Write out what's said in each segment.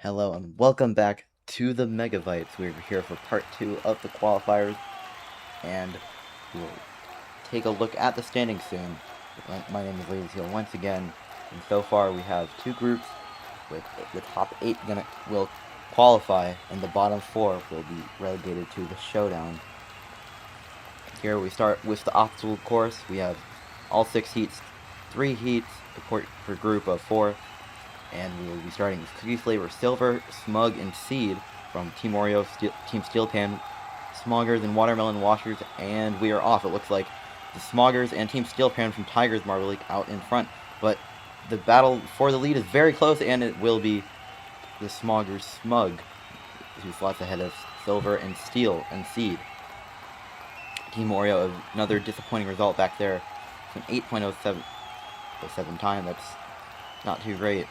Hello and welcome back to the Megabytes. We're here for part 2 of the qualifiers, and we'll take a look at the standings soon. My name is Lazy once again, and so far we have two groups with the top 8 will qualify, and the bottom 4 will be relegated to the showdown. Here we start with the obstacle course. We have all 6 heats, 3 heats per group of 4. And we will be starting with Cookie Flavor Silver, Smug, and Seed from Team Oreo, Team Steel Pan, Smoggers, and Watermelon Washers, and we are off. It looks like the Smoggers and Team Steel Pan from Tigers Marble League out in front, but the battle for the lead is very close, and it will be the Smoggers Smug, who slots ahead of Silver and Steel and Seed. Team Oreo, another disappointing result back there. It's an 8.07 time. That's not too great,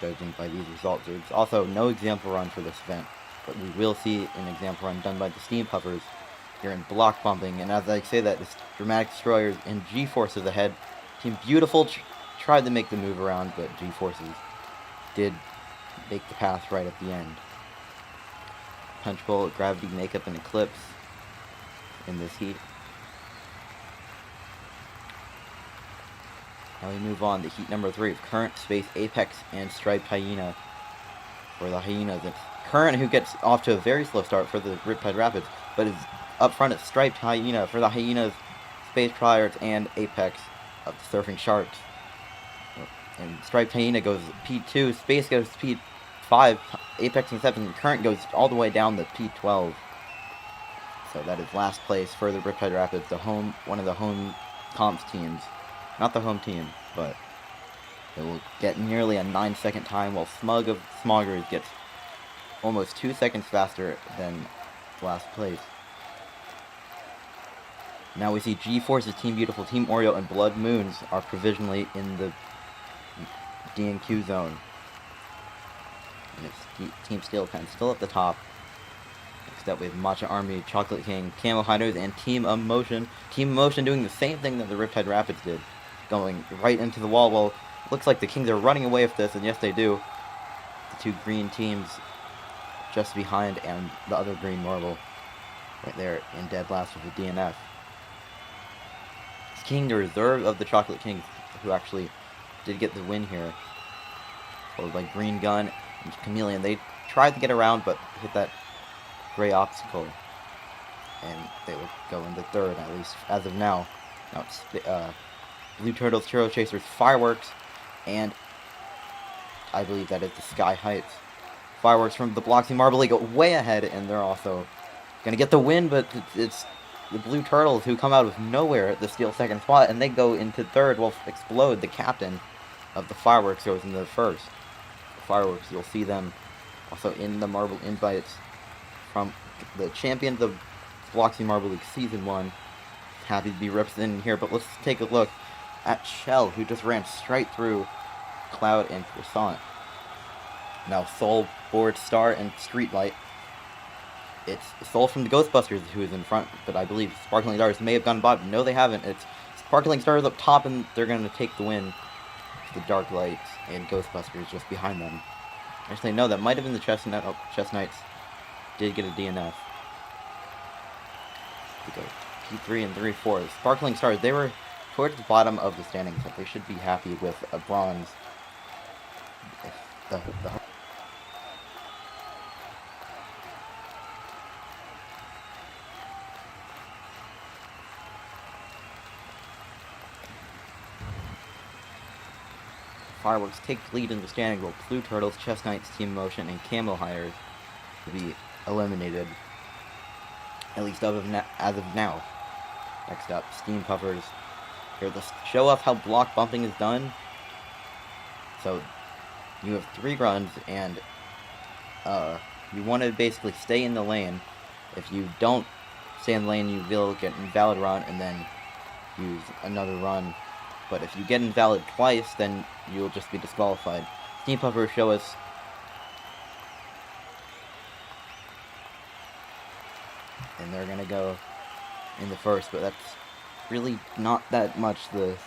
judging by these results. There's also no example run for this event, but we will see an example run done by the Steam Puffers here in block bumping. And as I say that, this Dramatic Destroyers and G-Forces ahead. Team Beautiful tried to make the move around, but G-Forces did make the pass right at the end. Punch Bowl, Gravity, Makeup, and Eclipse in this heat. Now we move on to heat number 3 of Current, Space, Apex, and Striped Hyena. For the Hyenas, it's Current, who gets off to a very slow start for the Riptide Rapids, but is up front at Striped Hyena. For the Hyenas, Space Pirates, and Apex of the Surfing Sharks. And Striped Hyena goes P2, Space goes P5, Apex and 7, Current goes all the way down to P12. So that is last place for the Riptide Rapids, one of the home comps teams. Not the home team, but it will get nearly a 9-second time, while Smug of Smoggers gets almost 2 seconds faster than last place. Now we see G-Forces, Team Beautiful, Team Oreo, and Blood Moons are provisionally in the DNQ zone. And it's Team Steel Pen still at the top. Next up we have Matcha Army, Chocolate King, Camo Hiders, and Team Emotion. Team Emotion doing the same thing that the Riptide Rapids did, going right into the wall. Well, looks like the Kings are running away with this, and yes they do. The two green teams just behind, and the other green marble right there in dead last with the DNF. It's King, the reserve of the Chocolate Kings, who actually did get the win here. Followed by Green Gun and Chameleon. They tried to get around, but hit that gray obstacle, and they will go into third, at least as of now. Now it's Blue Turtles, Hero Chasers, Fireworks, and I believe that is the Sky Heights. Fireworks from the Bloxy Marble League go way ahead, and they're also gonna get the win, but it's the Blue Turtles who come out of nowhere at the steal second spot, and they go into third, while Explode, the captain of the Fireworks, goes into the first. The Fireworks, you'll see them also in the Marble Invites from the champions of Bloxy Marble League Season 1. Happy to be represented here, but let's take a look at Shell, who just ran straight through Cloud and Croissant. Now Soul, Board, Star, and Streetlight. It's Soul from the Ghostbusters who is in front, but I believe Sparkling Stars may have gone bottom. No, they haven't. It's Sparkling Stars up top, and they're going to take the win. The Dark Lights and Ghostbusters just behind them. Actually, no, that might have been the Chess Knights. Did get a DNF. We go P3 and 3-4. Sparkling Stars, they were towards the bottom of the standings, but they should be happy with a bronze. Fireworks take the lead in the standing, while Blue Turtles, Chess Knights, Team Motion, and Camo Hiders will be eliminated, at least as of now. Next up, Steam Puffers. Here to show off how block bumping is done. So, you have 3 runs, and you want to basically stay in the lane. If you don't stay in the lane, you will get an invalid run, and then use another run. But if you get invalid twice, then you'll just be disqualified. Steam Puffers show us and they're gonna go in the first, but that's really not that much the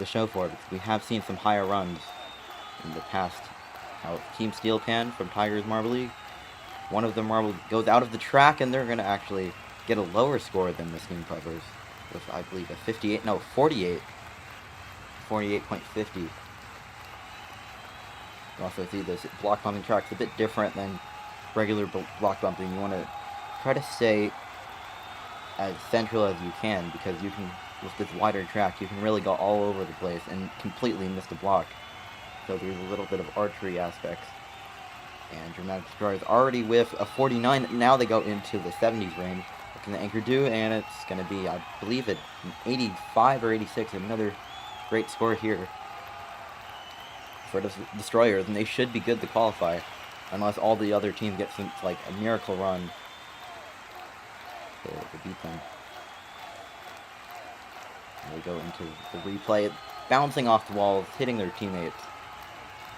show for it. We have seen some higher runs in the past Now Team Steel can from Tigers Marble League. One of the marble goes out of the track, and they're going to actually get a lower score than the Steam Puffers with, I believe, a 48, no, 48. 48.50. You also see this block bumping track's a bit different than regular block bumping. You want to try to stay as central as you can, because you can, with this wider track, you can really go all over the place and completely miss the block. So there's a little bit of archery aspects. And Dramatic Destroyer is already with a 49. Now they go into the 70s range. What can the anchor do? And it's going to be, I believe, an 85 or 86. Another great score here for the Destroyers. And they should be good to qualify, unless all the other teams get some, like, a miracle run to beat them. And we go into the replay. Bouncing off the walls, hitting their teammates.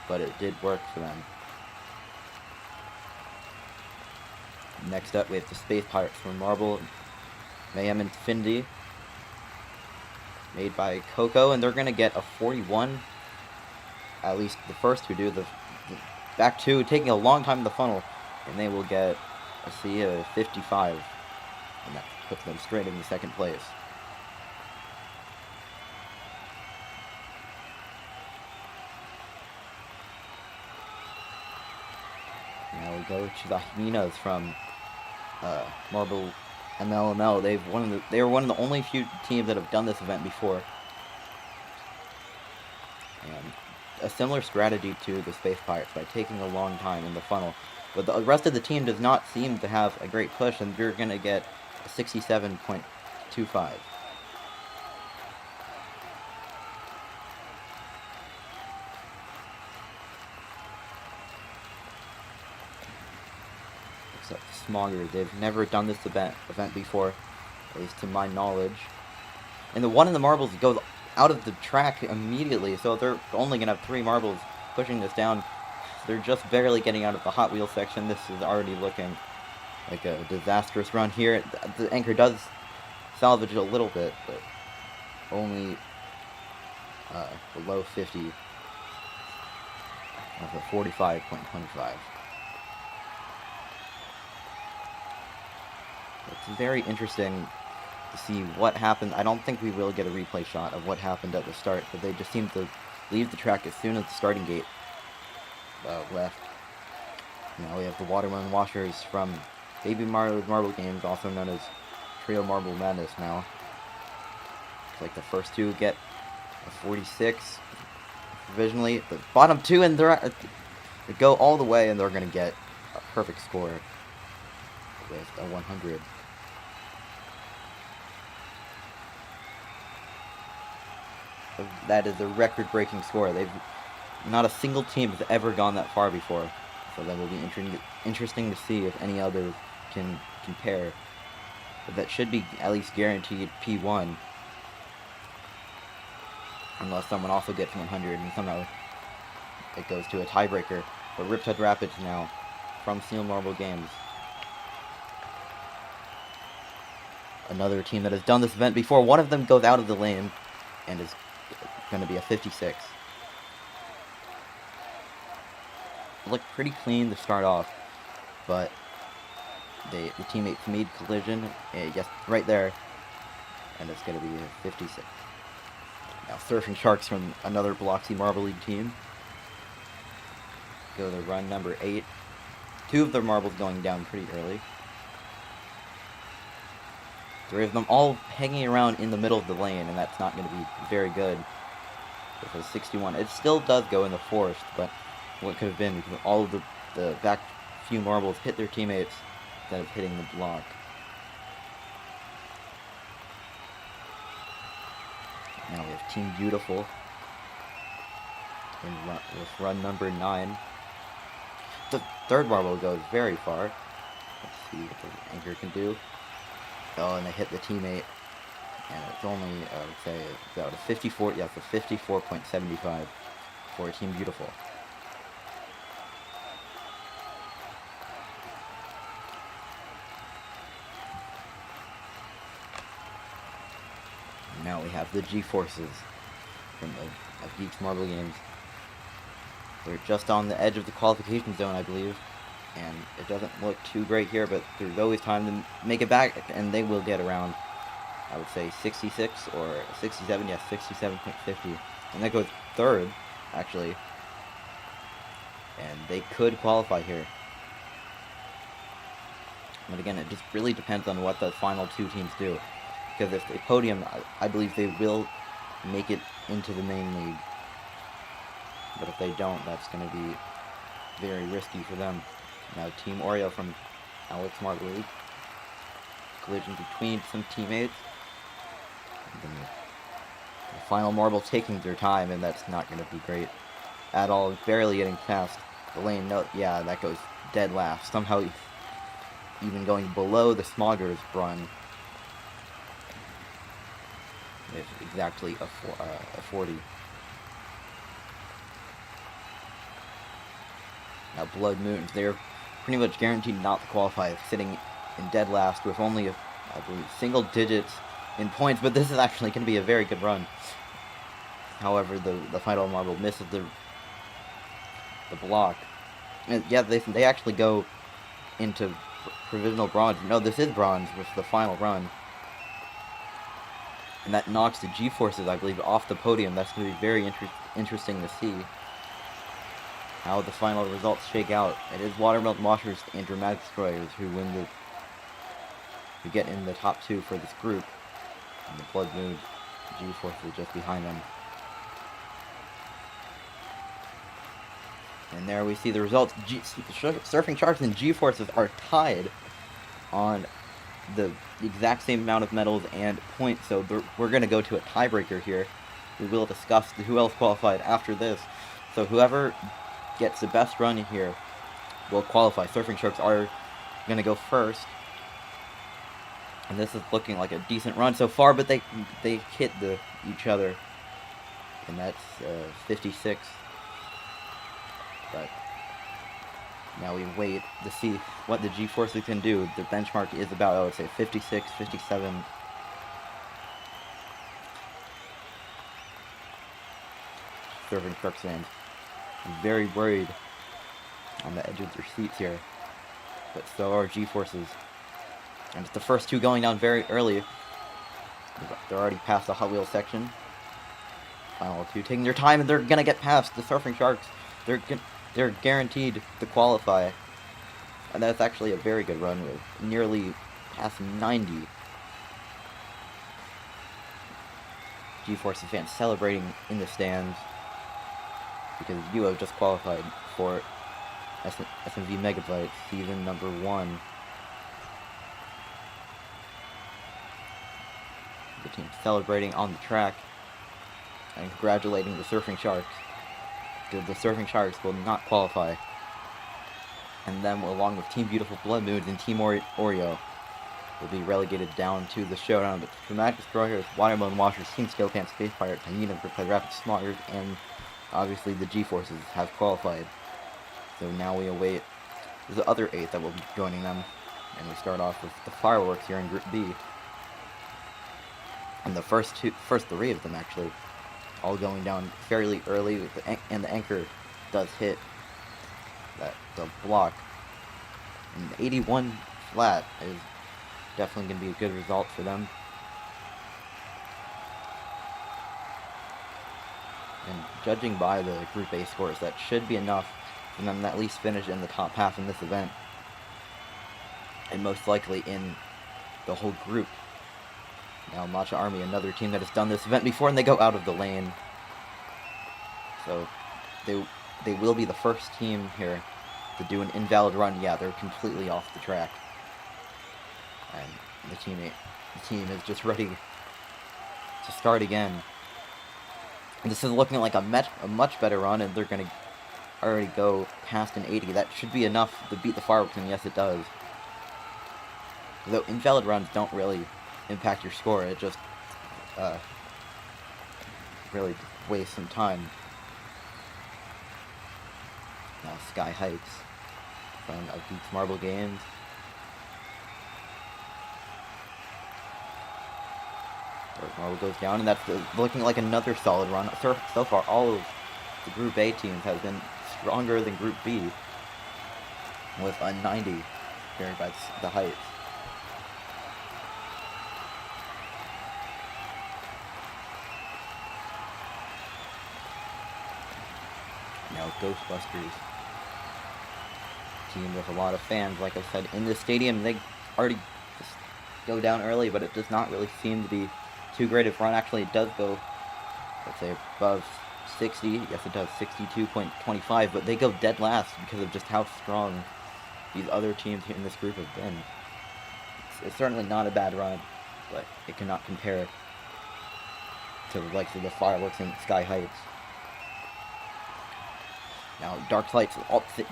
But it did work for them. Next up, we have the Space Pirates from Marble Mayhem Infinity, made by Coco, and they're going to get a 41. At least the first two do. The back two taking a long time in the funnel, and they will get a 55, and that puts them straight in the second place. Now we go to the Hyenas from Marble MLML. They were one of the only few teams that have done this event before. And a similar strategy to the Space Pirates by taking a long time in the funnel. But the rest of the team does not seem to have a great push, and you're going to get a 67.25. Except Smogger, they've never done this event before, at least to my knowledge. And the one in the marbles goes out of the track immediately, so they're only going to have 3 marbles pushing this down. They're just barely getting out of the Hot Wheels section. This is already looking like a disastrous run here. The anchor does salvage it a little bit, but only below 50 of a 45.25. It's very interesting to see what happened. I don't think we will get a replay shot of what happened at the start, but they just seem to leave the track as soon as the starting gate left. Now we have the Watermelon Washers from Baby Mario's Marble Games, also known as Trio Marble Madness now. Looks like the first two get a 46 provisionally. The bottom two, and they go all the way, and they're going to get a perfect score with a 100. That is a record-breaking score. Not a single team has ever gone that far before, so that will be interesting to see if any others can compare. But that should be at least guaranteed P1, unless someone also gets 100 and somehow it goes to a tiebreaker. But Riptide Rapids now from Steel Marble Games, another team that has done this event before. One of them goes out of the lane and is going to be a 56. Looked pretty clean to start off, but the teammates made collision, yes, right there, and it's going to be a 56. Now Surfing Sharks from another Biloxi Marble League team go to run number 8. 2 of their marbles going down pretty early. 3 of them all hanging around in the middle of the lane, and that's not going to be very good. With a 61, it still does go in the forest, but what could have been because all of the back few marbles hit their teammates instead of hitting the block. Now we have Team Beautiful with run number 9. The third marble goes very far. Let's see what the anchor can do. Oh, and they hit the teammate, and it's only, I would say, about a 54, yeah, it's a 54.75 for Team Beautiful. Now we have the G-Forces from the Geeks Marble Games. They're just on the edge of the qualification zone, I believe. And it doesn't look too great here, but there's always time to make it back, and they will get around, I would say, 66 or 67, yes, 67.50. And that goes third, actually. And they could qualify here. But again, it just really depends on what the final two teams do. Because if they podium, I believe they will make it into the main league. But if they don't, that's going to be very risky for them. Now Team Oreo from Alex Smart League. Collision between some teammates. The final marble taking their time, and that's not going to be great at all. Barely getting past the lane. No, yeah, that goes dead last. Somehow even going below the Smoggers run. It's exactly a 40. Now Blood Moons, they're pretty much guaranteed not to qualify, sitting in dead last with only, I believe, single digits in points, but this is actually going to be a very good run. However, the final marble misses the block. And yeah, they actually go into provisional bronze. No, this is bronze with the final run. And that knocks the G-Forces, I believe, off the podium. That's going to be very interesting to see how the final results shake out. It is Watermelon Washers and Dramatic Destroyers who get in the top two for this group. And the Blood Moon G-Forces just behind them. And there we see the results. Surfing Sharks and G-Forces are tied on the exact same amount of medals and points, so we're going to go to a tiebreaker here. We will discuss who else qualified after this. So whoever gets the best run here will qualify. Surfing Sharks are going to go first. And this is looking like a decent run so far, but they hit each other. And that's 56. But now we wait to see what the G-Forces can do. The benchmark is about, I would say, 56, 57. Surfing Sharks fans very worried on the edge of their seats here. But so are G-Forces. And it's the first two going down very early. They're already past the Hot Wheels section. Final two taking their time, and they're going to get past the Surfing Sharks. They're guaranteed to qualify. And that's actually a very good run with nearly past 90. G-Forces fans celebrating in the stands because you have just qualified for SMV Megabytes season number 1. The team celebrating on the track and congratulating the Surfing Sharks. The Surfing Sharks will not qualify. And then, along with Team Beautiful Blood Moons and Team Oreo, will be relegated down to the showdown. But Dramatic Destroyers, Watermelon Washers, Team Skill Pants, Space Pirate, Hyena, Reply Rapid Smoggers, and obviously the G-Forces have qualified. So now we await the other 8 that will be joining them. And we start off with the Fireworks here in Group B. And the first 3 of them, actually, all going down fairly early, with and the anchor does hit the block. And 81 flat is definitely going to be a good result for them. And judging by the Group A scores, that should be enough for them to at least finish in the top half in this event. And most likely in the whole group. Now Matcha Army, another team that has done this event before, and they go out of the lane. So they will be the first team here to do an invalid run. Yeah, they're completely off the track. And the team is just ready to start again. And this is looking like a much better run, and they're going to already go past an 80. That should be enough to beat the Fireworks, and yes, it does. Though invalid runs don't really impact your score, it just really wastes some time. Now Sky Heights from Beats Marble Games. Marble goes down, and that's looking like another solid run. So far, all of the Group A teams have been stronger than Group B, with a 90 carried by the Heights. Now Ghostbusters, team with a lot of fans, like I said, in the stadium. They already just go down early, but it does not really seem to be too great of run. Actually, it does go, let's say, above 60. Yes, it does, 62.25, but they go dead last because of just how strong these other teams in this group have been. It's certainly not a bad run, but it cannot compare to the likes of the Fireworks and Sky Heights. Now, Dark Flight's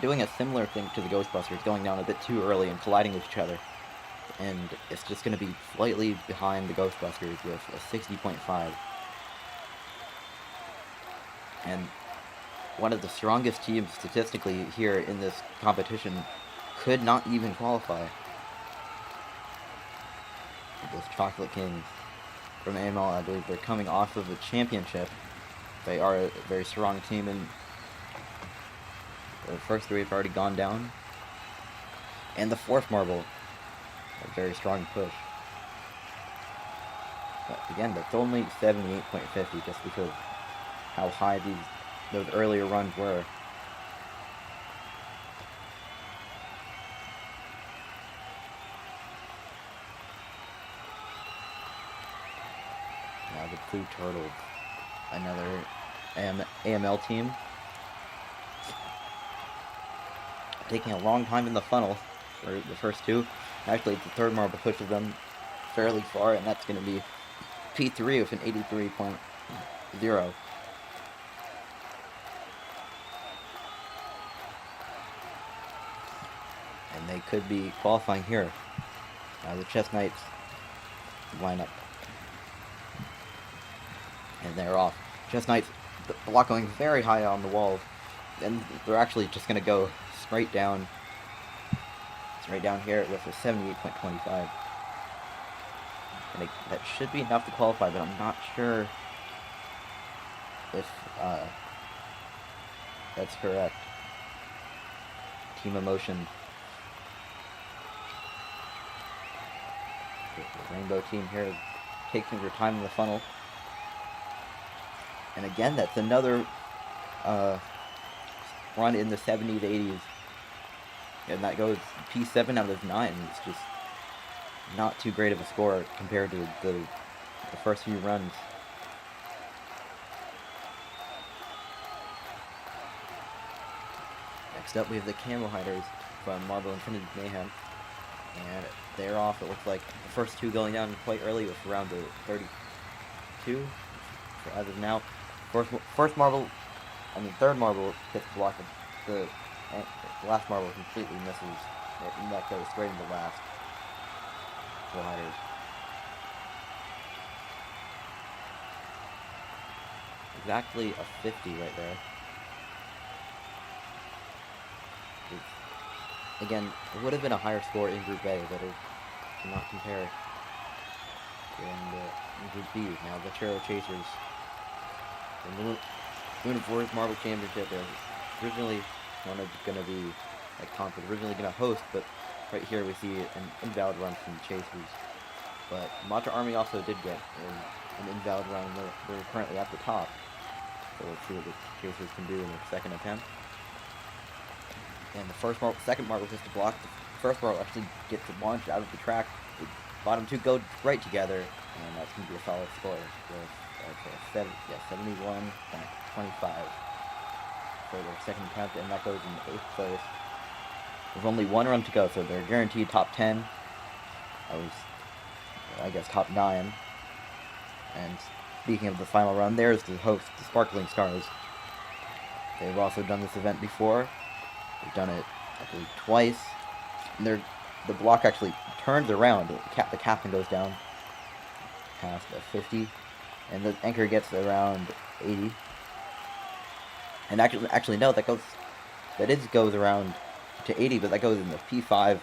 doing a similar thing to the Ghostbusters, going down a bit too early and colliding with each other. And it's just going to be slightly behind the Ghostbusters with a 60.5. And one of the strongest teams statistically here in this competition could not even qualify. Those Chocolate Kings from AML, I believe they're coming off of a championship. They are a very strong team, and the first three have already gone down. And the fourth marble, a very strong push. But again, that's only 78.50 just because of how high those earlier runs were. Now the Blue Turtles, another AML team. Taking a long time in the funnel for the first two. Actually, the third marble pushes them fairly far, and that's going to be P3 with an 83.0. And they could be qualifying here. Now the Chess Knights line up. And they're off. Chess Knights, the block going very high on the walls. And they're actually just going to go straight down here with a 78.25. And that should be enough to qualify, but I'm not sure if that's correct. Team Emotion. The Rainbow team here taking their time in the funnel. And again, that's another run in the 70s, 80s. And that goes P7 out of 9. It's just not too great of a score compared to the first few runs. Next up, we have the Camo Hiders from Marble Infinity Mayhem. And they're off. It looks like the first two going down quite early with around the 32 as of now. Third marble gets blocked. The last marble completely misses. And that goes straight into last. The Hiders. Exactly a 50 right there. Again, it would have been a higher score in Group A, but it cannot compare in Group B. Now the Churro Chasers, the Moon Forest Marble Championship, they're originally going to be like Concord, originally going to host, but right here we see an invalid run from the Chasers. But Matra Army also did get an invalid run, and they're currently at the top. So let's see what the Chasers can do in their second attempt. And the second marble gets to block. The first marble actually gets to launch out of the track. The bottom two go right together, and that's going to be a solid score. With 71.25 for their second attempt, and that goes in 8th place. There's only one run to go, so they're guaranteed top 10. I guess top 9. And speaking of the final run, there's the host, the Sparkling Stars. They've also done this event before. They've done it, I believe, twice. And the block actually turns around. The captain goes down past 50, and the anchor gets around 80. And actually no, that goes around to 80, but that goes in the P5.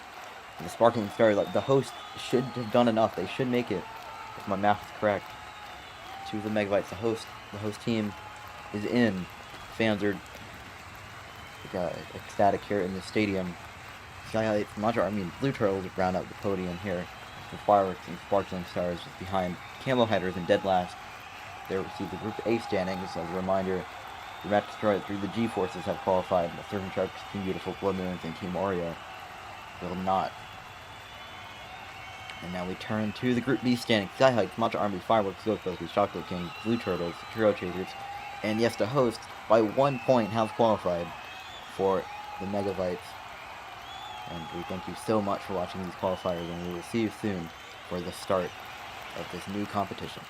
And the Sparkling Star, like, the host should have done enough. They should make it, if my math is correct. 2 of the megabytes. The host team is in. Fans are ecstatic here in the stadium. Skylights, Mantra Army, and Blue Turtles round out the podium here. The fireworks and sparkling stars just behind. Camel Headers in dead last. They receive the Group A standings. As a reminder, the match started through the G-Forces have qualified. The Surfing Sharks, Team Beautiful, Blood Moons, and Team Oreo will not. And now we turn to the Group B standings. Sky Heights, Mantra Army, Fireworks, Ghostbusters, Chocolate King, Blue Turtles, Turo Chasers, and yes, the host, by 1 point, have qualified for the Megabytes. And we thank you so much for watching these qualifiers, and we will see you soon for the start of this new competition.